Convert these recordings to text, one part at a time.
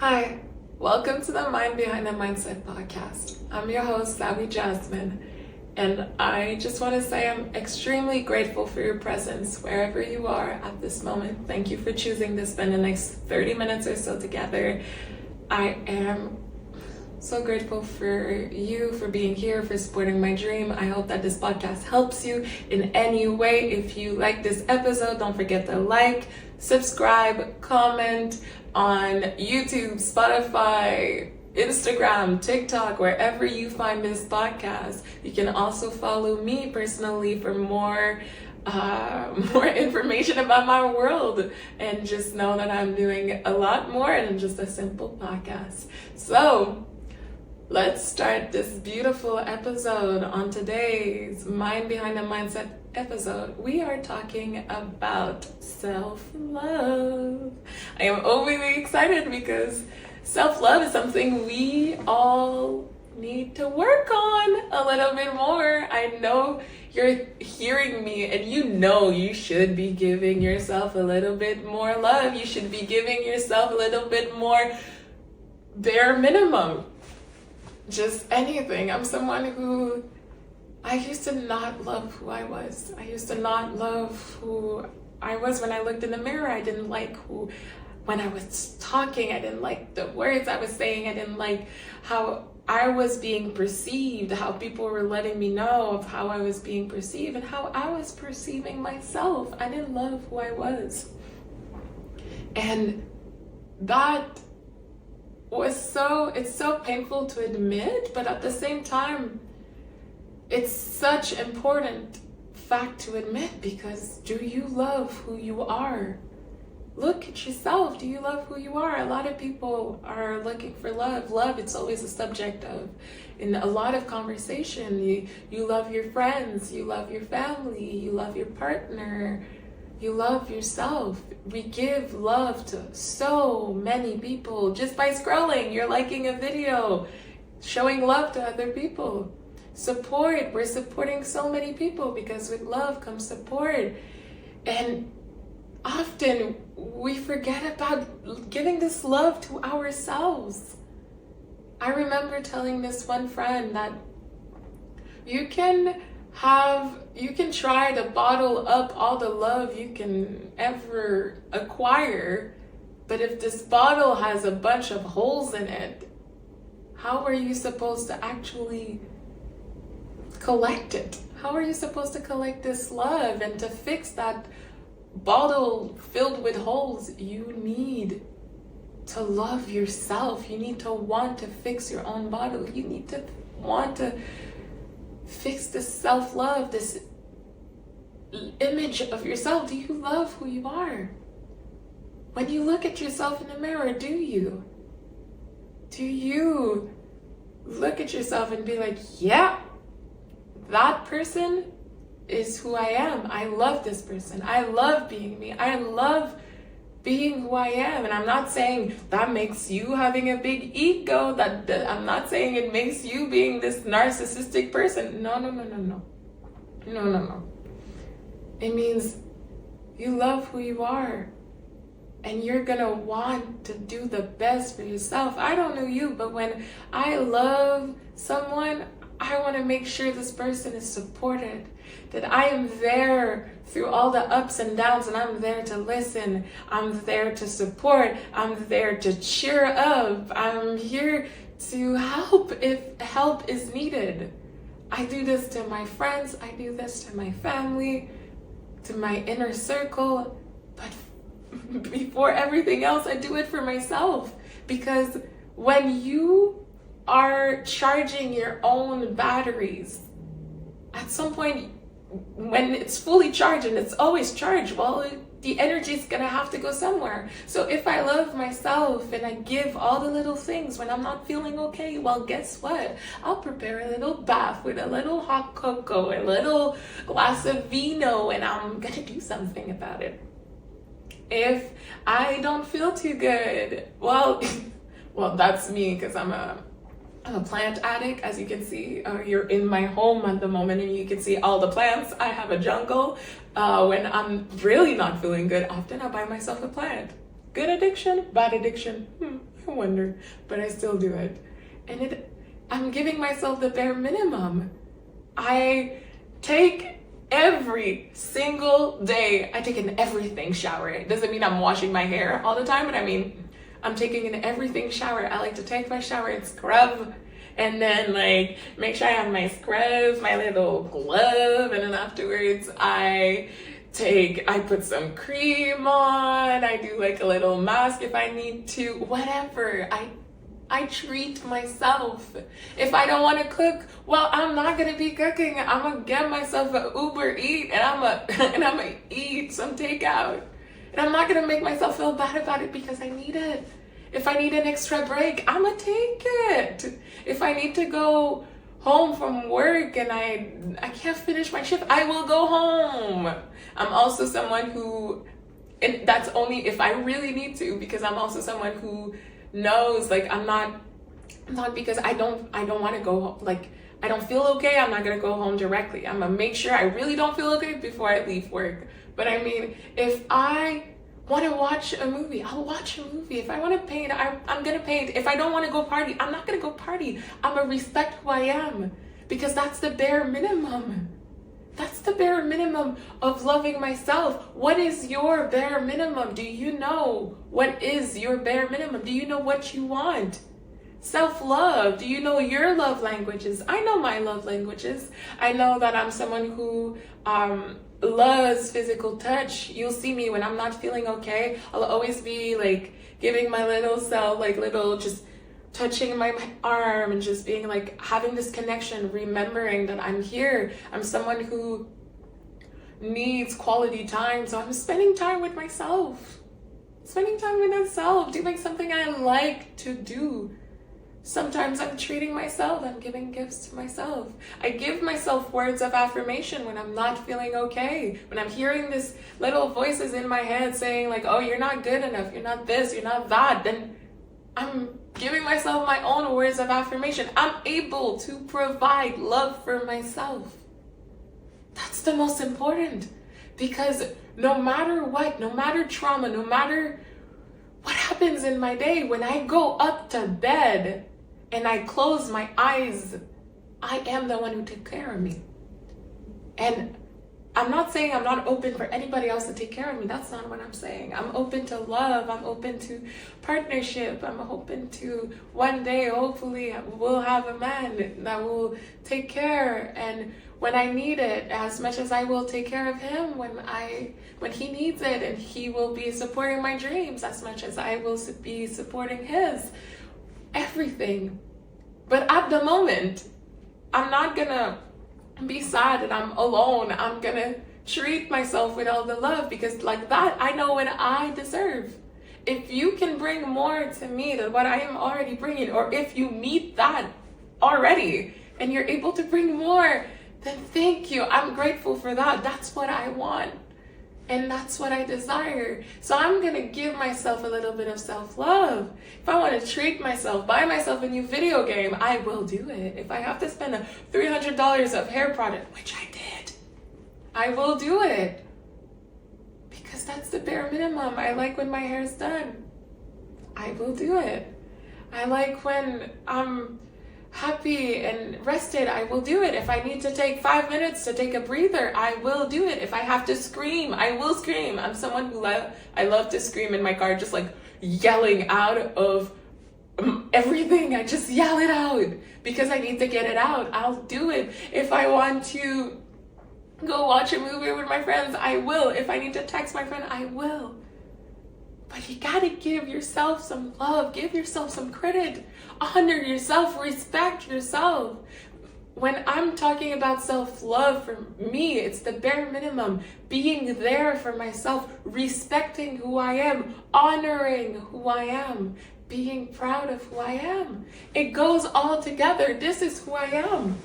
Hi, welcome to the Mind Behind the Mindset podcast. I'm your host, Savvy Jasmine, and I just want to say I'm extremely grateful for your presence wherever you are at this moment. Thank you for choosing to spend the next 30 minutes or so together. I am so grateful for you, for being here, for supporting my dream. I hope that this podcast helps you in any way. If you like this episode, don't forget to like, subscribe, comment on YouTube, Spotify, Instagram, TikTok, wherever you find this podcast. You can also follow me personally for more information about my world, and just know that I'm doing a lot more than just a simple podcast. So let's start this beautiful episode. On today's Mind Behind the Mindset episode, we are talking about self-love. I am overly excited because self-love is something we all need to work on a little bit more. I know you're hearing me and you know you should be giving yourself a little bit more love. You should be giving yourself a little bit more bare minimum. Just anything. I'm someone who, I used to not love who I was. I used to not love who I was when I looked in the mirror. I didn't like when I was talking, I didn't like the words I was saying. I didn't like how I was being perceived, how people were letting me know of how I was being perceived and how I was perceiving myself. I didn't love who I was. And that it's so painful to admit, but at the same time, it's such an important fact to admit, because do you love who you are? Look at yourself. Do you love who you are? A lot of people are looking for love. Love, it's always a subject of, in a lot of conversation. You love your friends, you love your family, you love your partner, you love yourself. We give love to so many people just by scrolling. You're liking a video, showing love to other people. Support. We're supporting so many people because with love comes support. And often we forget about giving this love to ourselves. I remember telling this one friend that you can try to bottle up all the love you can ever acquire, but if this bottle has a bunch of holes in it, how are you supposed to actually collect it? How are you supposed to collect this love? And to fix that bottle filled with holes, you need to love yourself. You need to want to fix your own bottle. You need to want to fix this self-love, this image of yourself. Do you love who you are? When you look at yourself in the mirror, do you look at yourself and be like, yeah, that person is who I am. I love this person. I love being me. I love being who I am. And I'm not saying that makes you having a big ego. That I'm not saying it makes you being this narcissistic person. No. It means you love who you are, and you're gonna want to do the best for yourself. I don't know you, but when I love someone, I want to make sure this person is supported, that I am there through all the ups and downs, and I'm there to listen. I'm there to support. I'm there to cheer up. I'm here to help if help is needed. I do this to my friends. I do this to my family, to my inner circle. But before everything else, I do it for myself. Because when you are charging your own batteries, at some point, when it's fully charged, and it's always charged, well, the energy is gonna have to go somewhere. So if I love myself and I give all the little things when I'm not feeling okay, well, guess what? I'll prepare a little bath with a little hot cocoa, a little glass of vino, and I'm gonna do something about it. If I don't feel too good, well, that's me, because I'm a plant addict. As you can see, you're in my home at the moment and you can see all the plants. I have a jungle. When I'm really not feeling good, often I buy myself a plant. Good addiction, bad addiction, I wonder, but I still do it. And I'm giving myself the bare minimum. I take every single day, I take an everything shower. It doesn't mean I'm washing my hair all the time, but I mean, I'm taking an everything shower. I like to take my shower and scrub, and then like make sure I have my scrubs, my little glove, and then afterwards I put some cream on, I do like a little mask if I need to, whatever. I treat myself. If I don't want to cook, well, I'm not gonna be cooking. I'm gonna get myself an Uber Eat, and I'm gonna eat some takeout. And I'm not gonna make myself feel bad about it because I need it. If I need an extra break, I'm gonna take it. If I need to go home from work and I can't finish my shift, I will go home. I'm also someone who, and that's only if I really need to, because I'm also someone who knows, like, I'm not because I don't want to go home, like I don't feel okay, I'm not gonna go home directly. I'm gonna make sure I really don't feel okay before I leave work. But I mean, if I want to watch a movie, I'll watch a movie. If I want to paint, I'm gonna paint. If I don't want to go party, I'm not gonna go party. I'm gonna respect who I am, because that's the bare minimum. That's the bare minimum of loving myself. What is your bare minimum? Do you know what is your bare minimum? Do you know what you want? Self-love. Do you know your love languages? I know my love languages. I know that I'm someone who loves physical touch. You'll see me when I'm not feeling okay. I'll always be like giving my little self, like little just touching my arm and just being like having this connection, remembering that I'm here. I'm someone who needs quality time, so I'm spending time with myself. Doing something I like to do. Sometimes I'm treating myself, I'm giving gifts to myself. I give myself words of affirmation when I'm not feeling okay. When I'm hearing this little voices in my head saying like, oh, you're not good enough, you're not this, you're not that, then I'm giving myself my own words of affirmation. I'm able to provide love for myself. That's the most important, because no matter what, no matter trauma, no matter what happens in my day, when I go up to bed and I close my eyes, I am the one who took care of me. And I'm not saying I'm not open for anybody else to take care of me. That's not what I'm saying. I'm open to love. I'm open to partnership. I'm open to one day, hopefully, we'll have a man that will take care. And when I need it, as much as I will take care of him when he needs it, and he will be supporting my dreams as much as I will be supporting his. Everything. But at the moment, I'm not gonna be sad that I'm alone. I'm gonna treat myself with all the love, because like that, I know what I deserve. If you can bring more to me than what I am already bringing, or if you meet that already and you're able to bring more, then thank you. I'm grateful for that. That's what I want. And that's what I desire. So I'm gonna give myself a little bit of self-love. If I want to treat myself, buy myself a new video game, I will do it. If I have to spend $300 of hair product, which I did, I will do it. Because that's the bare minimum. I like when my hair's done. I will do it. I like when I'm happy and rested, I will do it. If I need to take 5 minutes to take a breather, I will do it. If I have to scream, I will scream. I'm someone who I love to scream in my car, just like yelling out of everything. I just yell it out because I need to get it out. I'll do it. If I want to go watch a movie with my friends, I will. If I need to text my friend, I will. But you gotta give yourself some love, give yourself some credit, honor yourself, respect yourself. When I'm talking about self-love, for me, it's the bare minimum. Being there for myself, respecting who I am, honoring who I am, being proud of who I am. It goes all together. This is who I am.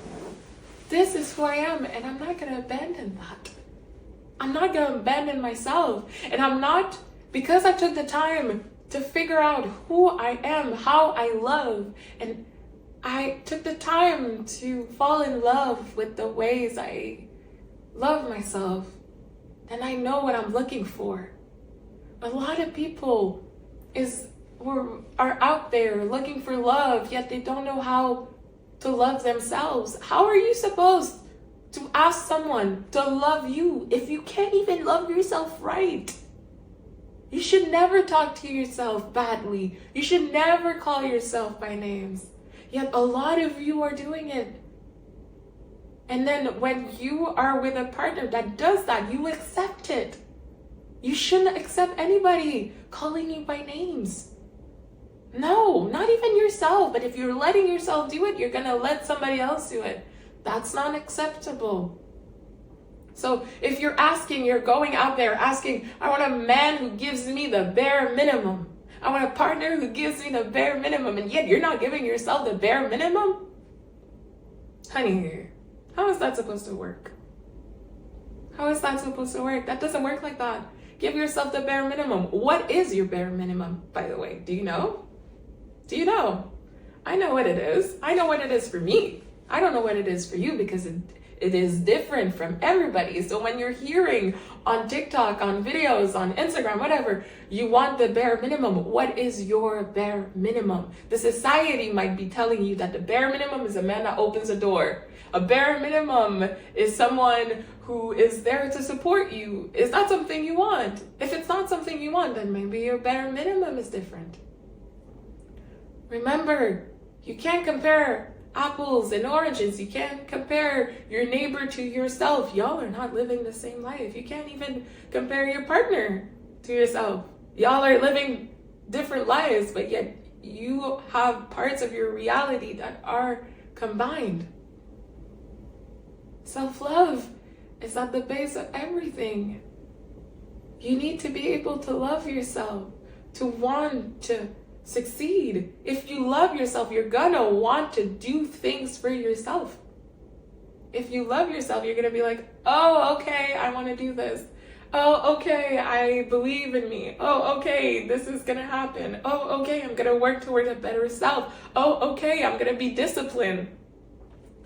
This is who I am, and I'm not gonna abandon that. I'm not gonna abandon myself, and I'm not. Because I took the time to figure out who I am, how I love, and I took the time to fall in love with the ways I love myself, then I know what I'm looking for. A lot of people is or are out there looking for love, yet they don't know how to love themselves. How are you supposed to ask someone to love you if you can't even love yourself right? You should never talk to yourself badly. You should never call yourself by names. Yet a lot of you are doing it. And then when you are with a partner that does that, you accept it. You shouldn't accept anybody calling you by names. No, not even yourself. But if you're letting yourself do it, you're going to let somebody else do it. That's not acceptable. So if you're going out there asking, I want a man who gives me the bare minimum. I want a partner who gives me the bare minimum. And yet you're not giving yourself the bare minimum? Honey, how is that supposed to work? How is that supposed to work? That doesn't work like that. Give yourself the bare minimum. What is your bare minimum, by the way? Do you know? Do you know? I know what it is. I know what it is for me. I don't know what it is for you because it is different from everybody. So when you're hearing on TikTok, on videos, on Instagram, whatever, you want the bare minimum. What is your bare minimum? The society might be telling you that the bare minimum is a man that opens a door. A bare minimum is someone who is there to support you. Is that something you want? If it's not something you want, then maybe your bare minimum is different. Remember, you can't compare apples and oranges. You can't compare your neighbor to yourself. Y'all are not living the same life. You can't even compare your partner to yourself. Y'all are living different lives, but yet you have parts of your reality that are combined. Self-love is at the base of everything. You need to be able to love yourself, to want to succeed. If you love yourself, you're gonna want to do things for yourself. If you love yourself, you're gonna be like, oh, okay, I want to do this. Oh, okay, I believe in me. Oh, okay, this is gonna happen. Oh, okay, I'm gonna work toward a better self. Oh, okay, I'm gonna be disciplined.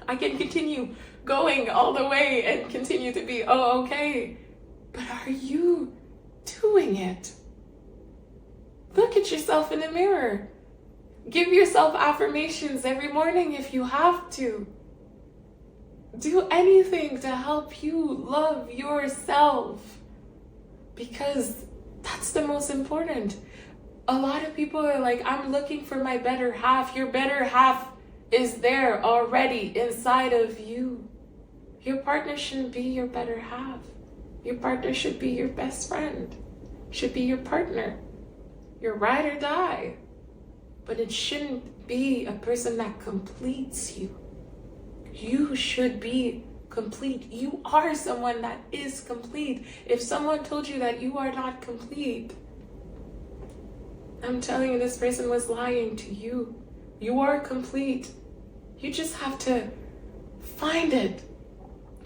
I can continue going all the way and continue to be, oh, okay. But are you doing it? Look at yourself in the mirror. Give yourself affirmations every morning if you have to. Do anything to help you love yourself, because that's the most important. A lot of people are like, I'm looking for my better half. Your better half is there already inside of you. Your partner shouldn't be your better half. Your partner should be your best friend, should be your partner, your ride or die. But it shouldn't be a person that completes you. You should be complete. You are someone that is complete. If someone told you that you are not complete, I'm telling you, this person was lying to you. You are complete. You just have to find it.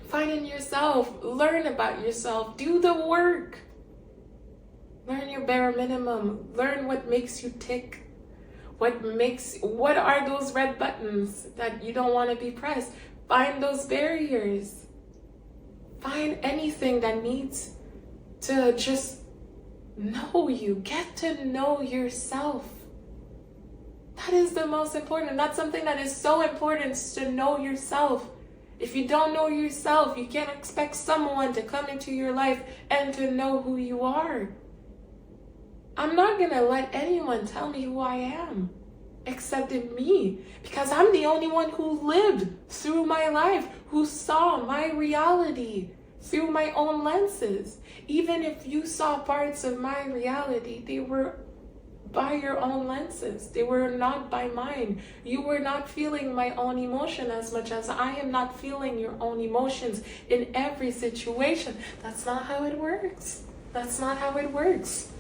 Find it in yourself. Learn about yourself. Do the work. Learn your bare minimum. Learn what makes you tick. What are those red buttons that you don't want to be pressed? Find those barriers. Find anything that needs to just know you. Get to know yourself. That is the most important. That's something that is so important, to know yourself. If you don't know yourself, you can't expect someone to come into your life and to know who you are. I'm not going to let anyone tell me who I am except in me, because I'm the only one who lived through my life, who saw my reality through my own lenses. Even if you saw parts of my reality, they were by your own lenses. They were not by mine. You were not feeling my own emotion as much as I am not feeling your own emotions in every situation. That's not how it works. That's not how it works.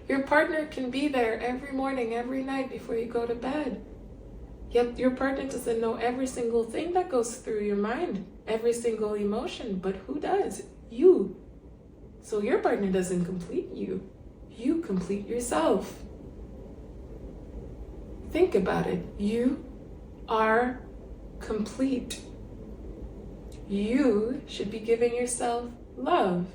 Your partner can be there every morning, every night before you go to bed. Yet your partner doesn't know every single thing that goes through your mind, every single emotion. But who does? You. So your partner doesn't complete you. You complete yourself. Think about it. You are complete. You should be giving yourself love.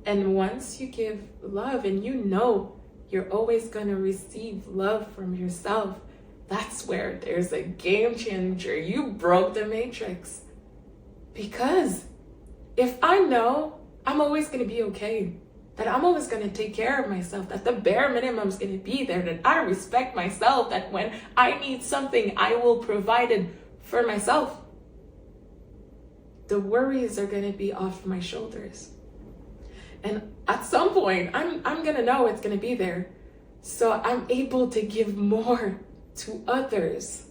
And once you give love and you know you're always going to receive love from yourself. That's where there's a game changer. You broke the matrix. Because if I know I'm always going to be okay, that I'm always going to take care of myself, that the bare minimum is going to be there, that I respect myself, that when I need something, I will provide it for myself, the worries are going to be off my shoulders. And at some point, I'm going to know it's going to be there. So I'm able to give more to others.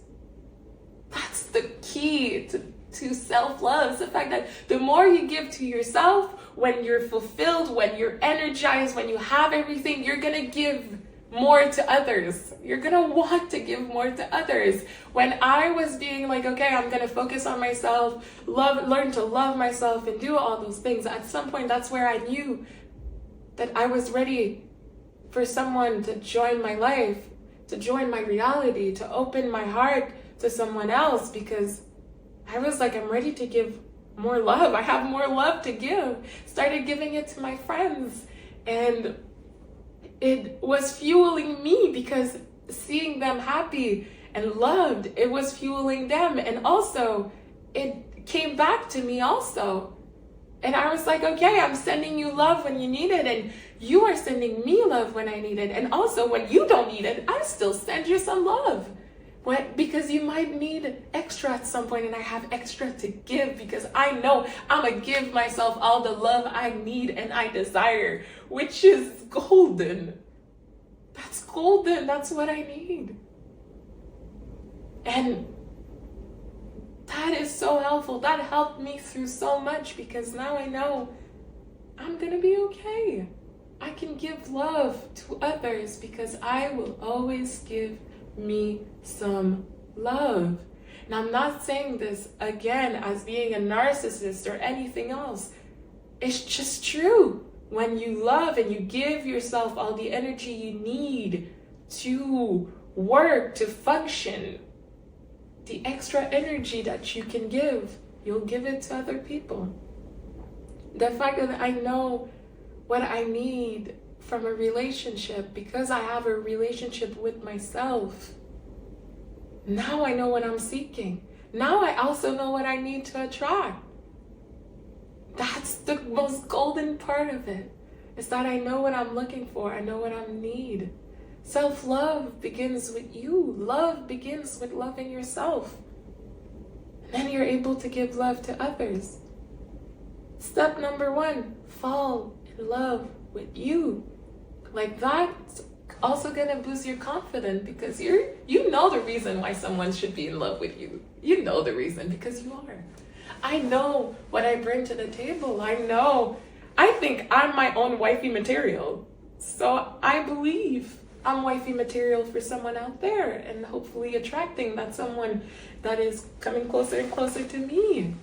That's the key to self-love. It's the fact that the more you give to yourself, when you're fulfilled, when you're energized, when you have everything, you're going to give more to others. You're going to want to give more to others. When I was being like, okay, I'm going to focus on myself, learn to love myself and do all those things, at some point, that's where I knew that I was ready for someone to join my life, to join my reality, to open my heart to someone else, because I was like, I'm ready to give more love. I have more love to give. Started giving it to my friends. And it was fueling me, because seeing them happy and loved, it was fueling them. And also, it came back to me also. And I was like, okay, I'm sending you love when you need it, and you are sending me love when I need it. And also, when you don't need it, I still send you some love. Because you might need extra at some point, and I have extra to give, because I know I'm going to give myself all the love I need and I desire, which is golden. That's golden. That's what I need. And that is so helpful. That helped me through so much, because now I know I'm going to be okay. I can give love to others because I will always give me some love. And I'm not saying this again as being a narcissist or anything else. It's just true. When you love and you give yourself all the energy you need to work, to function, the extra energy that you can give, you'll give it to other people. The fact that I know what I need from a relationship, because I have a relationship with myself, now I know what I'm seeking. Now I also know what I need to attract. That's the most golden part of it, is that I know what I'm looking for. I know what I need. Self-love begins with you. Love begins with loving yourself. And then you're able to give love to others. Step number 1, fall in love with you. Like, that's also gonna boost your confidence, because you know the reason why someone should be in love with you. You know the reason, because you are. I know what I bring to the table. I think I'm my own wifey material. So I believe I'm wifey material for someone out there, and hopefully attracting that someone that is coming closer and closer to me.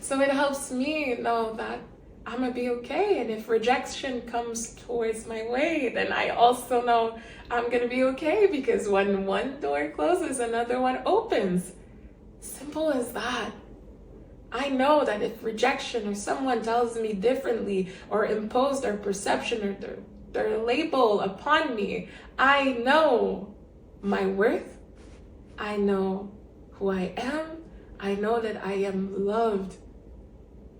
So it helps me know that I'm gonna be okay. And if rejection comes towards my way, then I also know I'm gonna be okay, because when one door closes, another one opens. Simple as that. I know that if rejection or someone tells me differently, or imposed their perception or their label upon me, I know my worth. I know who I am. I know that I am loved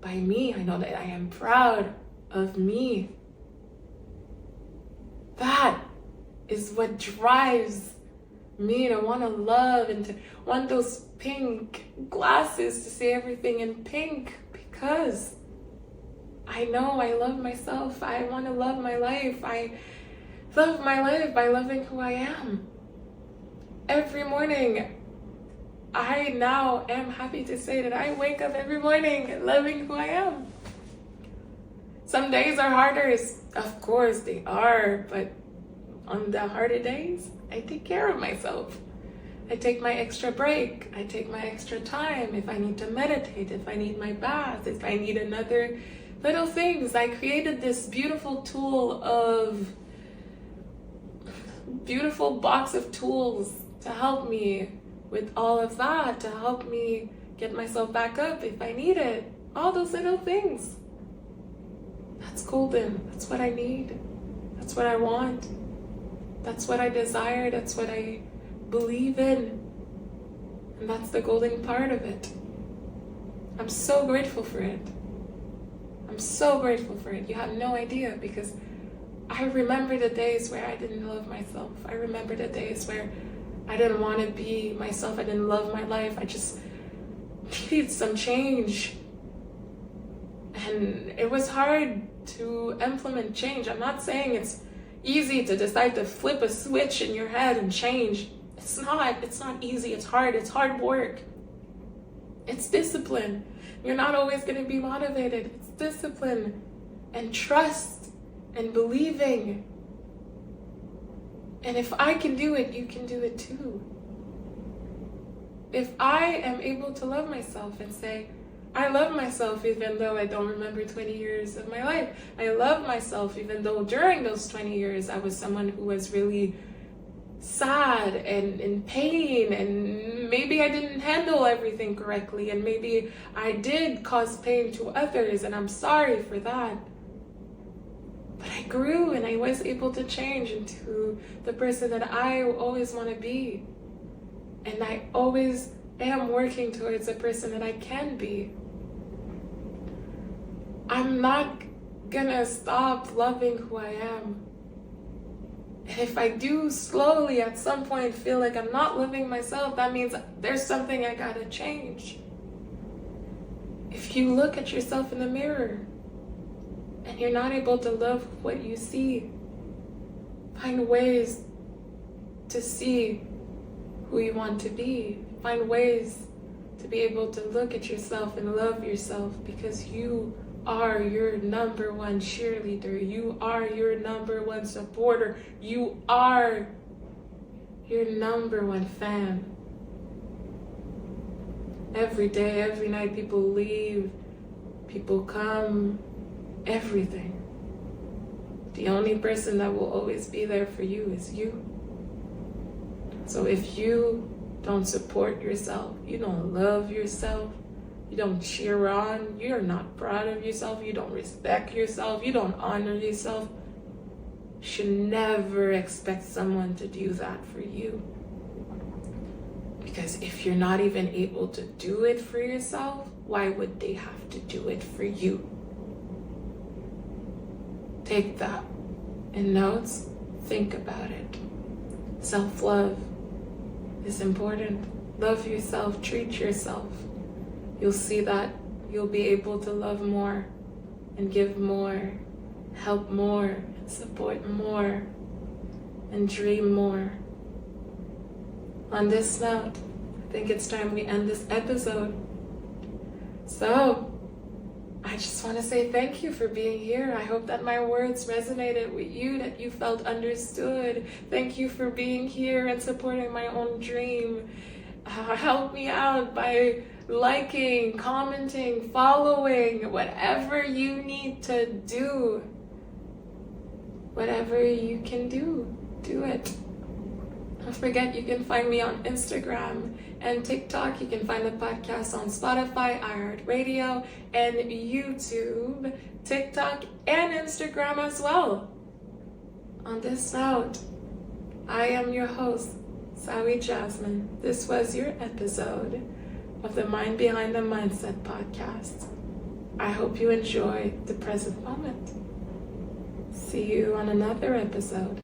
by me. I know that I am proud of me. That is what drives me to want to love and to want those pink glasses to see everything in pink, because I know I love myself. I want to love my life. I love my life by loving who I am. Every morning, I now am happy to say that I wake up every morning loving who I am. Some days are harder, of course they are, but on the harder days, I take care of myself. I take my extra break. I take my extra time. If I need to meditate, if I need my bath, if I need another little things. I created this beautiful box of tools to help me with all of that, to help me get myself back up if I need it. All those little things. That's golden. That's what I need. That's what I want. That's what I desire. That's what I believe in. And that's the golden part of it. I'm so grateful for it. I'm so grateful for it. You have no idea, because I remember the days where I didn't love myself. I remember the days where I didn't want to be myself. I didn't love my life. I just needed some change. And it was hard to implement change. I'm not saying it's easy to decide to flip a switch in your head and change. It's not easy. It's hard work. It's discipline. You're not always going to be motivated. It's discipline and trust and believing. And if I can do it, you can do it too. If I am able to love myself and say, I love myself even though I don't remember 20 years of my life. I love myself even though during those 20 years I was someone who was really sad and in pain, and maybe I didn't handle everything correctly, and maybe I did cause pain to others, and I'm sorry for that. But I grew and I was able to change into the person that I always want to be. And I always am working towards the person that I can be. I'm not gonna stop loving who I am. And if I do slowly at some point feel like I'm not loving myself, that means there's something I gotta change. If you look at yourself in the mirror and you're not able to love what you see, find ways to see who you want to be. Find ways to be able to look at yourself and love yourself, because you are your number one cheerleader. You are your number one supporter. You are your number one fan. Every day, every night, people leave, people come, everything. The only person that will always be there for you is you. So if you don't support yourself, you don't love yourself, you don't cheer on, you're not proud of yourself, you don't respect yourself, you don't honor yourself, you should never expect someone to do that for you. Because if you're not even able to do it for yourself, why would they have to do it for you? Take that in notes, think about it. Self-love is important. Love yourself, treat yourself. You'll see that you'll be able to love more and give more, help more, support more, and dream more. On this note, I think it's time we end this episode. So, I just want to say thank you for being here. I hope that my words resonated with you, that you felt understood. Thank you for being here and supporting my own dream. Help me out by liking, commenting, following, whatever you need to do. Whatever you can do it. Don't forget, you can find me on Instagram and TikTok. You can find the podcast on Spotify, iHeartRadio, and YouTube, TikTok, and Instagram as well. On this note, I am your host, Sawi Jasmine. This was your episode of the Mind Behind the Mindset podcast. I hope you enjoy the present moment. See you on another episode.